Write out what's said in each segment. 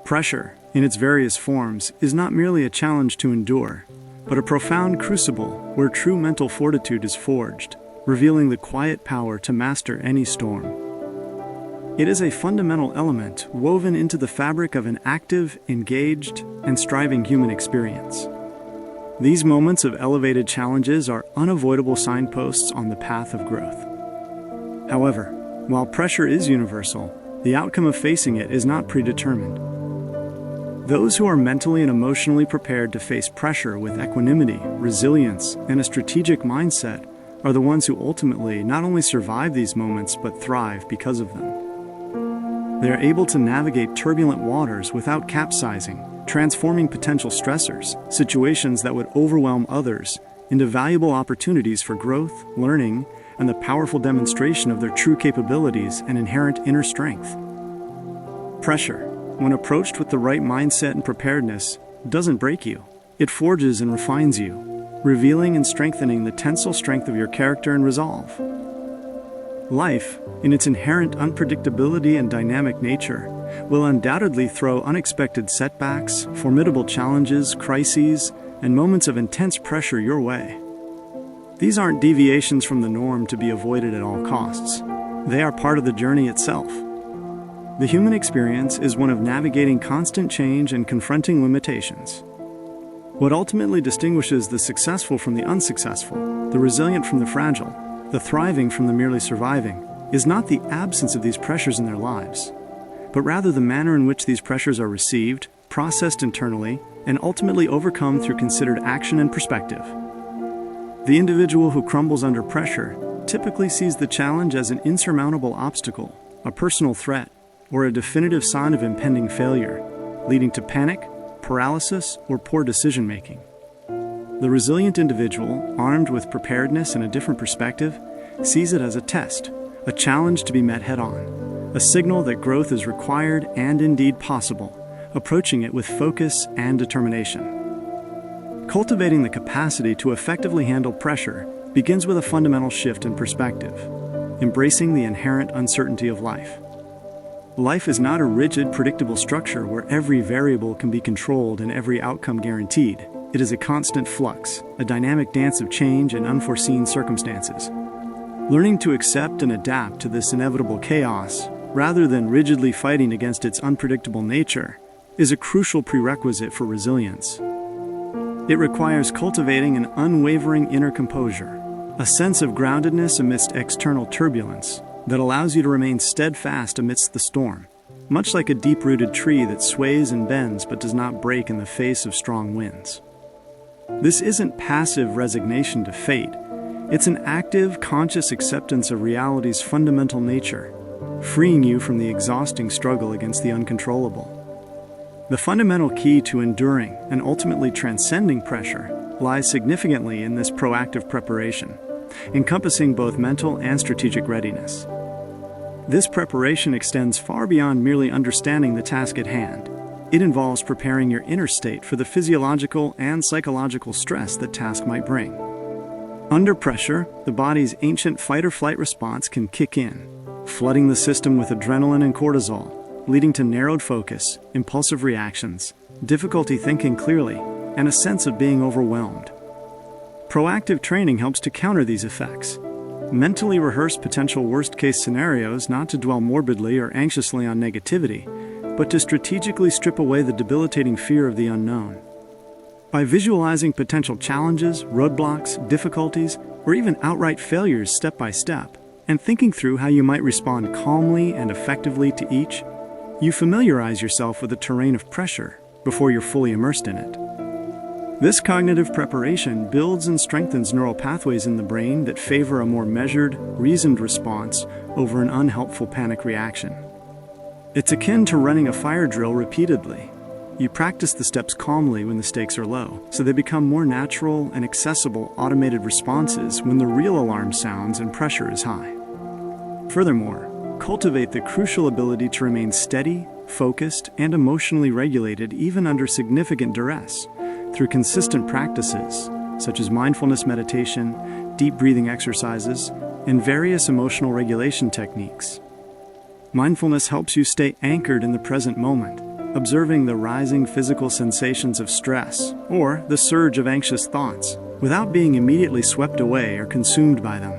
Pressure, in its various forms, is not merely a challenge to endure, but a profound crucible where true mental fortitude is forged, revealing the quiet power to master any storm. It is a fundamental element woven into the fabric of an active, engaged, and striving human experience. These moments of elevated challenges are unavoidable signposts on the path of growth. However, while pressure is universal, the outcome of facing it is not predetermined. Those who are mentally and emotionally prepared to face pressure with equanimity, resilience, and a strategic mindset are the ones who ultimately not only survive these moments but thrive because of them. They are able to navigate turbulent waters without capsizing, transforming potential stressors, situations that would overwhelm others, into valuable opportunities for growth, learning, and the powerful demonstration of their true capabilities and inherent inner strength. Pressure, when approached with the right mindset and preparedness, doesn't break you. It forges and refines you, revealing and strengthening the tensile strength of your character and resolve. Life, in its inherent unpredictability and dynamic nature, will undoubtedly throw unexpected setbacks, formidable challenges, crises, and moments of intense pressure your way. These aren't deviations from the norm to be avoided at all costs. They are part of the journey itself. The human experience is one of navigating constant change and confronting limitations. What ultimately distinguishes the successful from the unsuccessful, the resilient from the fragile, the thriving from the merely surviving, is not the absence of these pressures in their lives, but rather the manner in which these pressures are received, processed internally, and ultimately overcome through considered action and perspective. The individual who crumbles under pressure typically sees the challenge as an insurmountable obstacle, a personal threat, or a definitive sign of impending failure, leading to panic, paralysis, or poor decision-making. The resilient individual, armed with preparedness and a different perspective, sees it as a test, a challenge to be met head-on, a signal that growth is required and indeed possible, approaching it with focus and determination. Cultivating the capacity to effectively handle pressure begins with a fundamental shift in perspective, embracing the inherent uncertainty of life. Life is not a rigid, predictable structure where every variable can be controlled and every outcome guaranteed. It is a constant flux, a dynamic dance of change and unforeseen circumstances. Learning to accept and adapt to this inevitable chaos, rather than rigidly fighting against its unpredictable nature, is a crucial prerequisite for resilience. It requires cultivating an unwavering inner composure, a sense of groundedness amidst external turbulence that allows you to remain steadfast amidst the storm, much like a deep-rooted tree that sways and bends but does not break in the face of strong winds. This isn't passive resignation to fate. It's an active, conscious acceptance of reality's fundamental nature, freeing you from the exhausting struggle against the uncontrollable. The fundamental key to enduring and ultimately transcending pressure lies significantly in this proactive preparation, encompassing both mental and strategic readiness. This preparation extends far beyond merely understanding the task at hand. It involves preparing your inner state for the physiological and psychological stress that task might bring. Under pressure, the body's ancient fight-or-flight response can kick in, flooding the system with adrenaline and cortisol, leading to narrowed focus, impulsive reactions, difficulty thinking clearly, and a sense of being overwhelmed. Proactive training helps to counter these effects. Mentally rehearse potential worst-case scenarios, not to dwell morbidly or anxiously on negativity, but to strategically strip away the debilitating fear of the unknown. By visualizing potential challenges, roadblocks, difficulties, or even outright failures step by step, and thinking through how you might respond calmly and effectively to each, you familiarize yourself with the terrain of pressure before you're fully immersed in it. This cognitive preparation builds and strengthens neural pathways in the brain that favor a more measured, reasoned response over an unhelpful panic reaction. It's akin to running a fire drill repeatedly. You practice the steps calmly when the stakes are low, so they become more natural and accessible automated responses when the real alarm sounds and pressure is high. Furthermore, cultivate the crucial ability to remain steady, focused, and emotionally regulated even under significant duress, through consistent practices, such as mindfulness meditation, deep breathing exercises, and various emotional regulation techniques. Mindfulness helps you stay anchored in the present moment, observing the rising physical sensations of stress or the surge of anxious thoughts without being immediately swept away or consumed by them.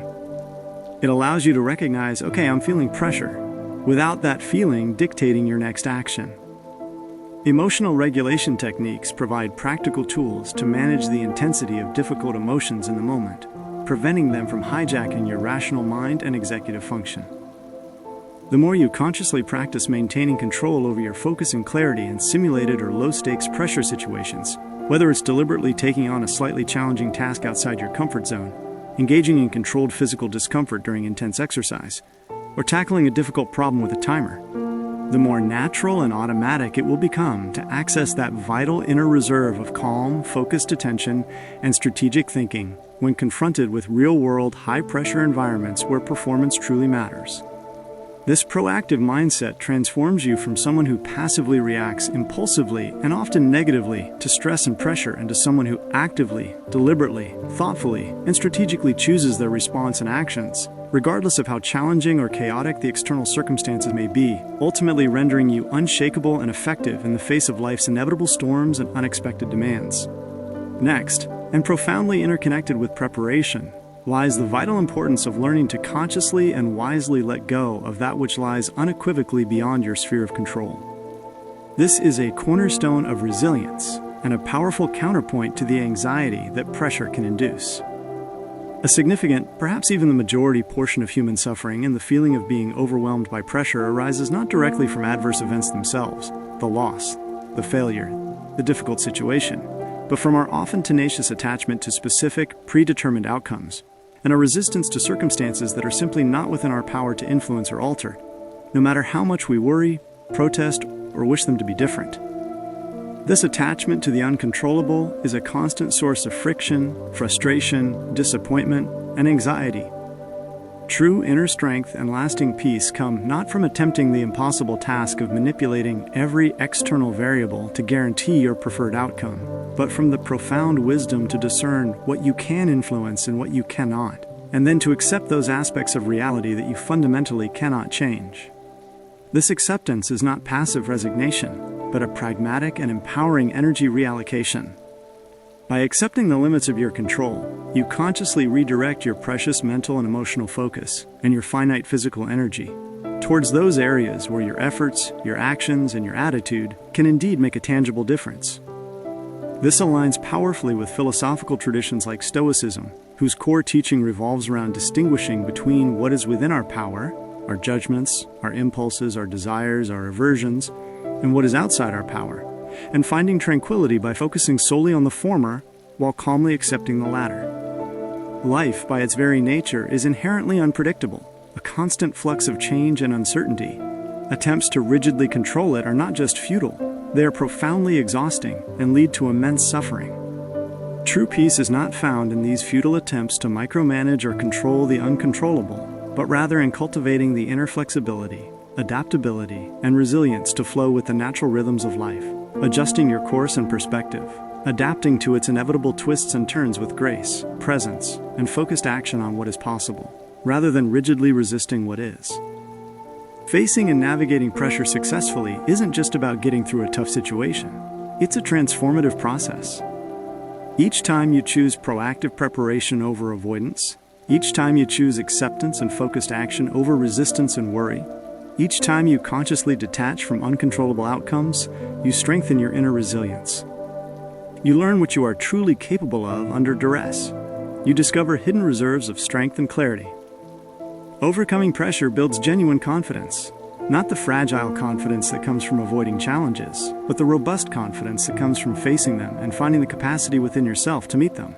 It allows you to recognize, okay, I'm feeling pressure, without that feeling dictating your next action. Emotional regulation techniques provide practical tools to manage the intensity of difficult emotions in the moment, preventing them from hijacking your rational mind and executive function. The more you consciously practice maintaining control over your focus and clarity in simulated or low-stakes pressure situations, whether it's deliberately taking on a slightly challenging task outside your comfort zone, engaging in controlled physical discomfort during intense exercise, or tackling a difficult problem with a timer, the more natural and automatic it will become to access that vital inner reserve of calm, focused attention, and strategic thinking when confronted with real-world, high-pressure environments where performance truly matters. This proactive mindset transforms you from someone who passively reacts impulsively and often negatively to stress and pressure into someone who actively, deliberately, thoughtfully, and strategically chooses their response and actions, regardless of how challenging or chaotic the external circumstances may be, ultimately rendering you unshakable and effective in the face of life's inevitable storms and unexpected demands. Next, and profoundly interconnected with preparation, lies the vital importance of learning to consciously and wisely let go of that which lies unequivocally beyond your sphere of control. This is a cornerstone of resilience and a powerful counterpoint to the anxiety that pressure can induce. A significant, perhaps even the majority portion of human suffering and the feeling of being overwhelmed by pressure arises not directly from adverse events themselves, the loss, the failure, the difficult situation, but from our often tenacious attachment to specific, predetermined outcomes, and a resistance to circumstances that are simply not within our power to influence or alter, no matter how much we worry, protest, or wish them to be different. This attachment to the uncontrollable is a constant source of friction, frustration, disappointment, and anxiety. True inner strength and lasting peace come not from attempting the impossible task of manipulating every external variable to guarantee your preferred outcome, but from the profound wisdom to discern what you can influence and what you cannot, and then to accept those aspects of reality that you fundamentally cannot change. This acceptance is not passive resignation, but a pragmatic and empowering energy reallocation. By accepting the limits of your control, you consciously redirect your precious mental and emotional focus and your finite physical energy towards those areas where your efforts, your actions, and your attitude can indeed make a tangible difference. This aligns powerfully with philosophical traditions like Stoicism, whose core teaching revolves around distinguishing between what is within our power, our judgments, our impulses, our desires, our aversions, and what is outside our power, and finding tranquility by focusing solely on the former while calmly accepting the latter. Life, by its very nature, is inherently unpredictable, a constant flux of change and uncertainty. Attempts to rigidly control it are not just futile, they are profoundly exhausting and lead to immense suffering. True peace is not found in these futile attempts to micromanage or control the uncontrollable, but rather in cultivating the inner flexibility, adaptability, and resilience to flow with the natural rhythms of life, adjusting your course and perspective, adapting to its inevitable twists and turns with grace, presence, and focused action on what is possible, rather than rigidly resisting what is. Facing and navigating pressure successfully isn't just about getting through a tough situation. It's a transformative process. Each time you choose proactive preparation over avoidance, each time you choose acceptance and focused action over resistance and worry, each time you consciously detach from uncontrollable outcomes, you strengthen your inner resilience. You learn what you are truly capable of under duress. You discover hidden reserves of strength and clarity. Overcoming pressure builds genuine confidence, not the fragile confidence that comes from avoiding challenges, but the robust confidence that comes from facing them and finding the capacity within yourself to meet them.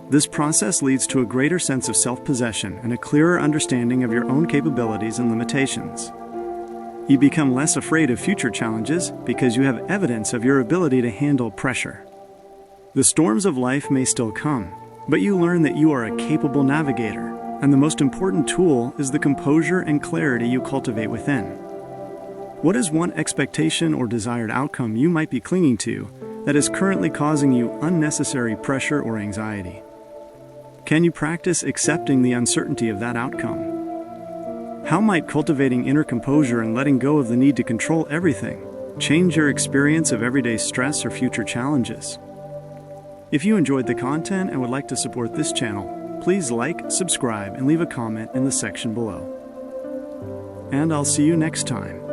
This process leads to a greater sense of self-possession and a clearer understanding of your own capabilities and limitations. You become less afraid of future challenges because you have evidence of your ability to handle pressure. The storms of life may still come, but you learn that you are a capable navigator, and the most important tool is the composure and clarity you cultivate within. What is one expectation or desired outcome you might be clinging to that is currently causing you unnecessary pressure or anxiety? Can you practice accepting the uncertainty of that outcome? How might cultivating inner composure and letting go of the need to control everything change your experience of everyday stress or future challenges. If you enjoyed the content and would like to support this channel, please like, subscribe, and leave a comment in the section below. And I'll see you next time.